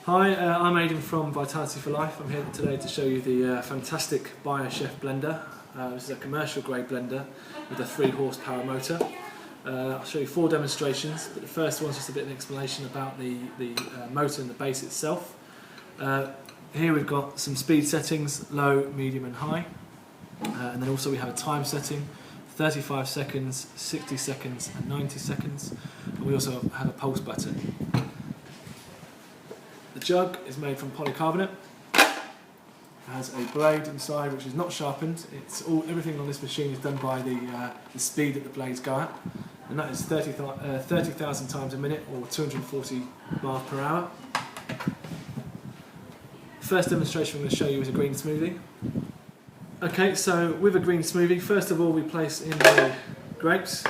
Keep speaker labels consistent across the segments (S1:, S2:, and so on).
S1: Hi, I'm Aidan from Vitality for Life. I'm here today to show you the fantastic BioChef blender. This is a commercial grade blender with a 3 horsepower motor. I'll show you 4 demonstrations, but the first one's just a bit of an explanation about the motor and the base itself. Here we've got some speed settings, low, medium and high. And then also we have a time setting, 35 seconds, 60 seconds and 90 seconds. And we also have a pulse button. The jug is made from polycarbonate. It has a blade inside which is not sharpened. Everything on this machine is done by the speed that the blades go at, and that is 30,000 times a minute or 240 miles per hour. The first demonstration I'm going to show you is a green smoothie. Okay, so with a green smoothie, first of all we place in the grapes.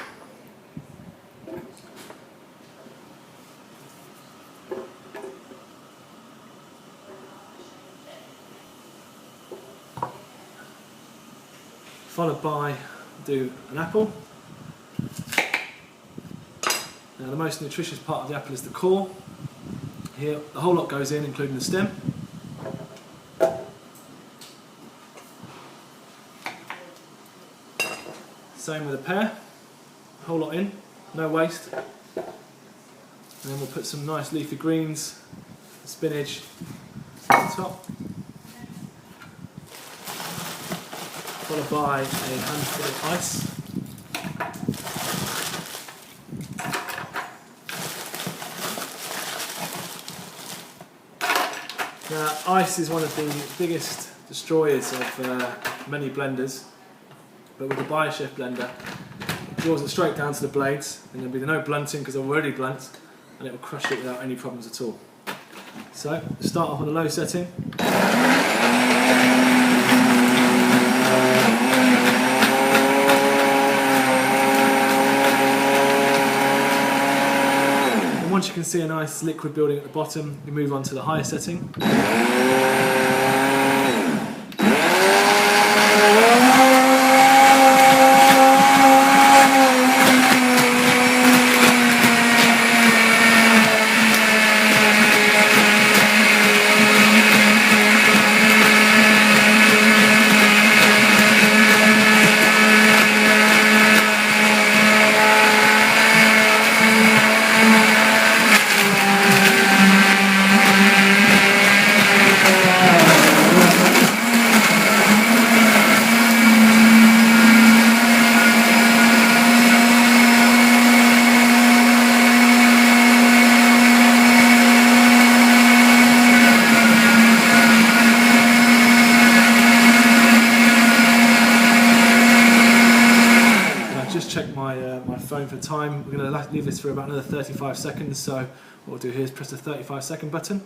S1: Followed by do an apple. Now the most nutritious part of the apple is the core. Here the whole lot goes in, including the stem. Same with a pear, whole lot in, no waste. And then we'll put some nice leafy greens, spinach on top. Followed by a handful of ice. Now, ice is one of the biggest destroyers of many blenders, but with the BioChef blender, it draws it straight down to the blades, and there'll be no blunting because they're already blunt, and it will crush it without any problems at all. So, start off on a low setting. Once you can see a nice liquid building at the bottom, you move on to the higher setting. Just check my phone for time. We're going to leave this for about another 35 seconds, so what we'll do here is press the 35-second button.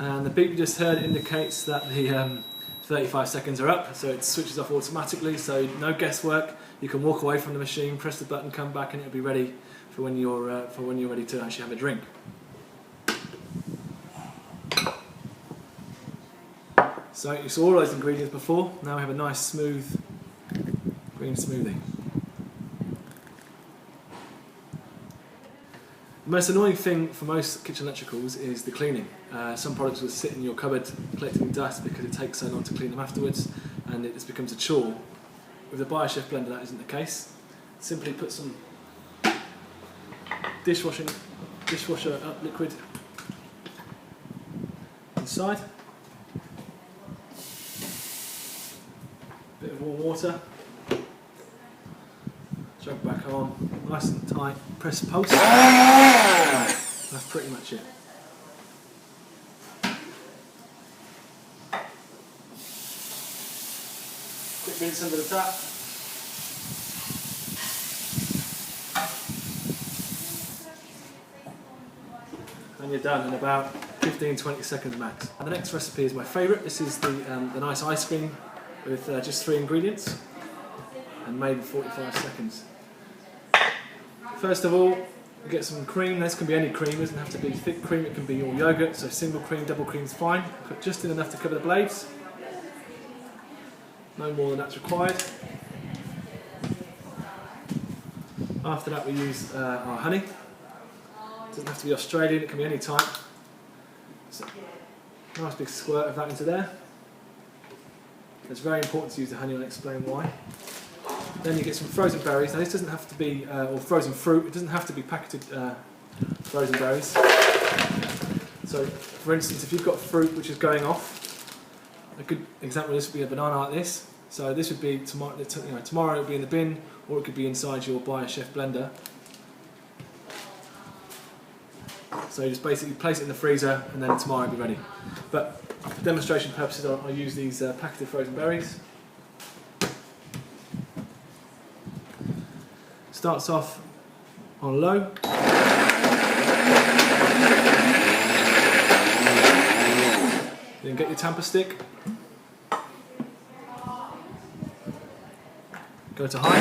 S1: And the beep you just heard indicates that the 35 seconds are up, so it switches off automatically, so no guesswork. You can walk away from the machine, press the button, come back, and it'll be ready for when you're ready to actually have a drink. So you saw all those ingredients before. Now we have a nice smooth green smoothie. The most annoying thing for most kitchen electricals is the cleaning. Some products will sit in your cupboard collecting dust because it takes so long to clean them afterwards, and it just becomes a chore. With the BioChef blender that isn't the case. Simply put some dishwasher liquid inside, bit of warm water, jug back on, nice and tight, press pulse. That's pretty much it. Quick rinse under the tap. And you're done in about 15-20 seconds max. And the next recipe is my favourite. This is the nice ice cream with just 3 ingredients and made in 45 seconds. First of all, you get some cream. This can be any cream, it doesn't have to be thick cream, it can be all yogurt, so single cream, double cream is fine. Put just in enough to cover the blades. No more than that's required. After that we use our honey. It doesn't have to be Australian, it can be any type. So, nice big squirt of that into there. It's very important to use the honey, I'll explain why. Then you get some frozen berries. Now this doesn't have to be, or frozen fruit, it doesn't have to be packeted frozen berries. So for instance, if you've got fruit which is going off, a good example of this would be a banana like this. So this would be tomorrow it would be in the bin, or it could be inside your BioChef blender. So you just basically place it in the freezer and then tomorrow it'll be ready. But for demonstration purposes I'll use these packeted frozen berries. Starts off on low. Then get your tamper stick. Go to high.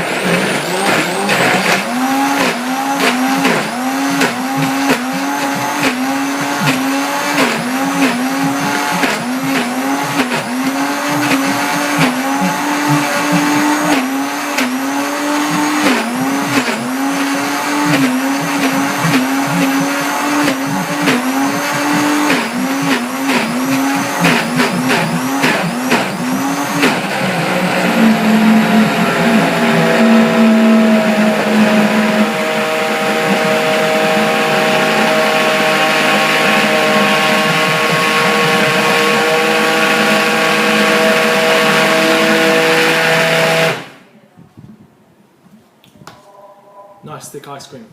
S1: Nice thick ice cream.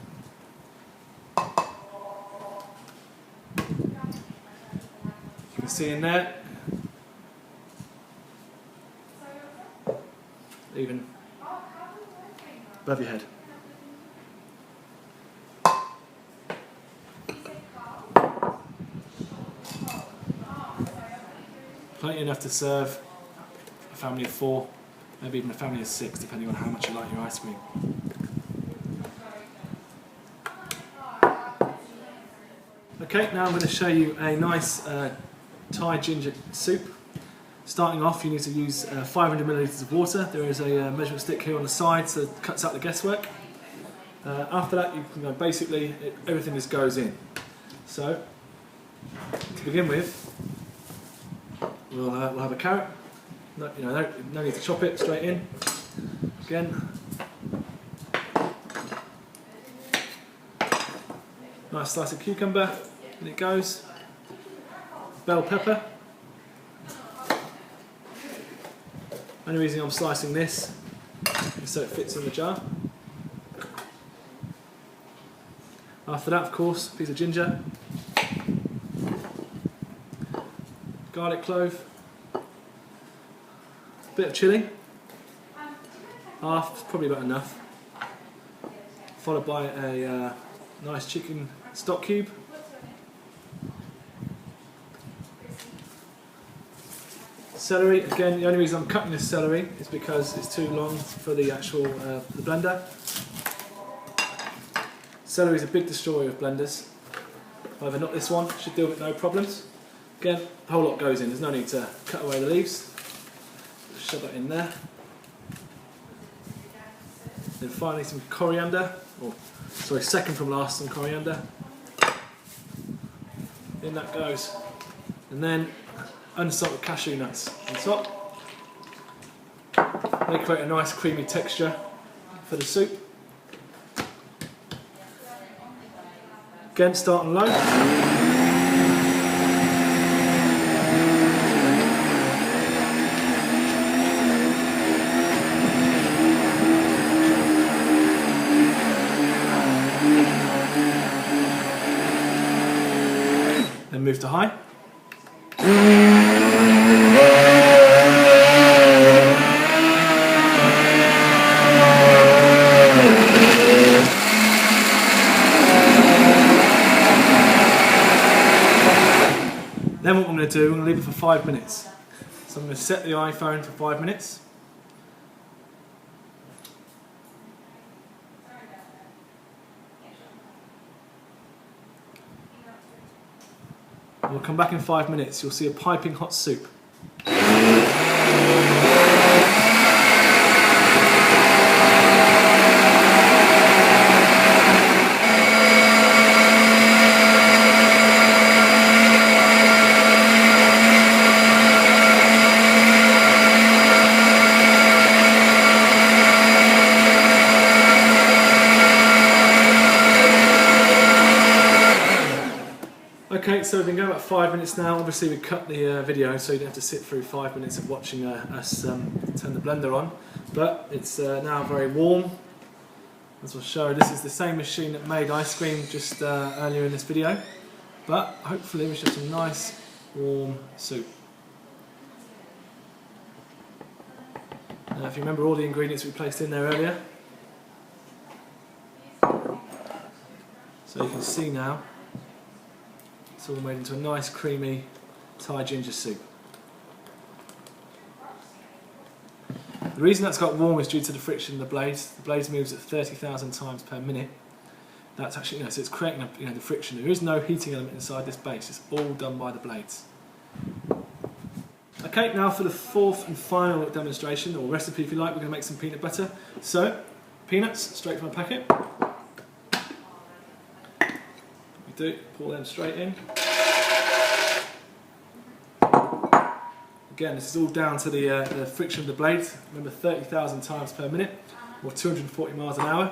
S1: You can see in there, even above your head. Plenty enough to serve a family of 4, maybe even a family of 6, depending on how much you like your ice cream. Okay, now I'm going to show you a nice Thai ginger soup. Starting off, you need to use 500 millilitres of water. There is a measurement stick here on the side, so it cuts out the guesswork. After that, basically everything just goes in. So, to begin with, we'll have a carrot. No need to chop it, straight in. Again. Nice slice of cucumber, and it goes. Bell pepper. Only reason I'm slicing this is so it fits in the jar. After that, of course, a piece of ginger. Garlic clove. A bit of chilli. Half, probably about enough. Followed by a nice chicken stock cube. Celery, again, the only reason I'm cutting this celery is because it's too long for the actual the blender. Celery is a big destroyer of blenders. However, not this one, should deal with no problems. Again, a whole lot goes in, there's no need to cut away the leaves. Just shove that in there. Then finally some coriander, second from last, some coriander. In that goes. And then unsalted cashew nuts on top. They create a nice creamy texture for the soup. Again, start on low. Then move to high. going to do, I'm going to leave it for 5 minutes. So I'm going to set the iPhone for 5 minutes. We'll come back in 5 minutes. You'll see a piping hot soup. Okay, so we've been going about 5 minutes now. Obviously we cut the video so you don't have to sit through 5 minutes of watching us turn the blender on. But it's now very warm. As I'll show, this is the same machine that made ice cream just earlier in this video. But hopefully we should have some nice warm soup. Now if you remember all the ingredients we placed in there earlier. So you can see now it's all made into a nice creamy Thai ginger soup. The reason that's got warm is due to the friction in the blades. The blades moves at 30,000 times per minute. That's actually, so it's creating the friction. There is no heating element inside this base. It's all done by the blades. Okay, now for the fourth and final demonstration, or recipe if you like, we're going to make some peanut butter. So, peanuts straight from a packet. Pour them straight in. Again, this is all down to the friction of the blades. Remember, 30,000 times per minute, or 240 miles an hour.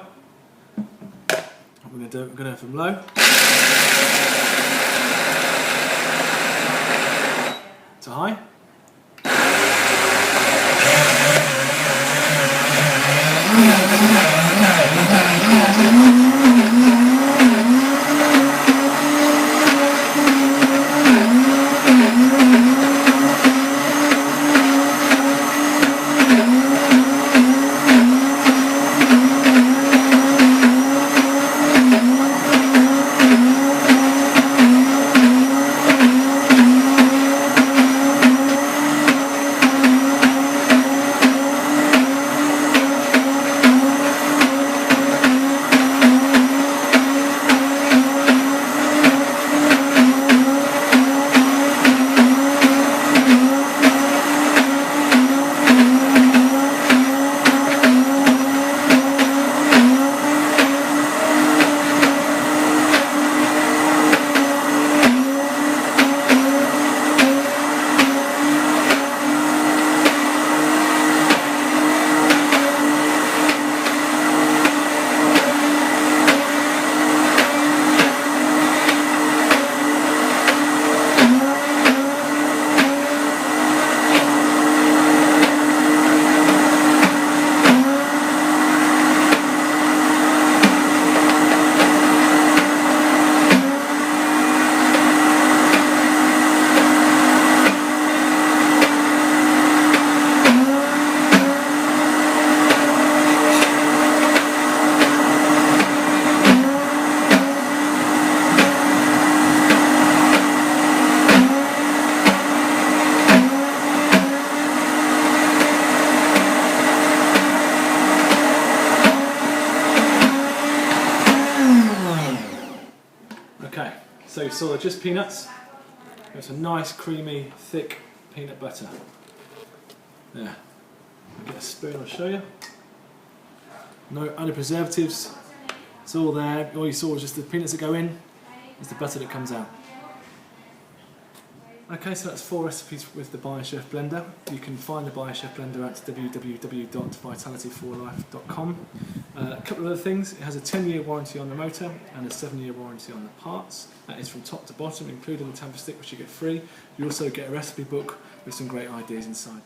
S1: What we're going to do, we're going to go from low to high. Okay, so you saw just peanuts. It's a nice, creamy, thick peanut butter. There. I'll get a spoon, I'll show you. No other preservatives. It's all there. All you saw was just the peanuts that go in. It's the butter that comes out. Okay, so that's 4 recipes with the BioChef blender. You can find the BioChef blender at www.vitalityforlife.com. A couple of other things: it has a 10-year warranty on the motor and a 7-year warranty on the parts. That is from top to bottom, including the tamper stick, which you get free. You also get a recipe book with some great ideas inside.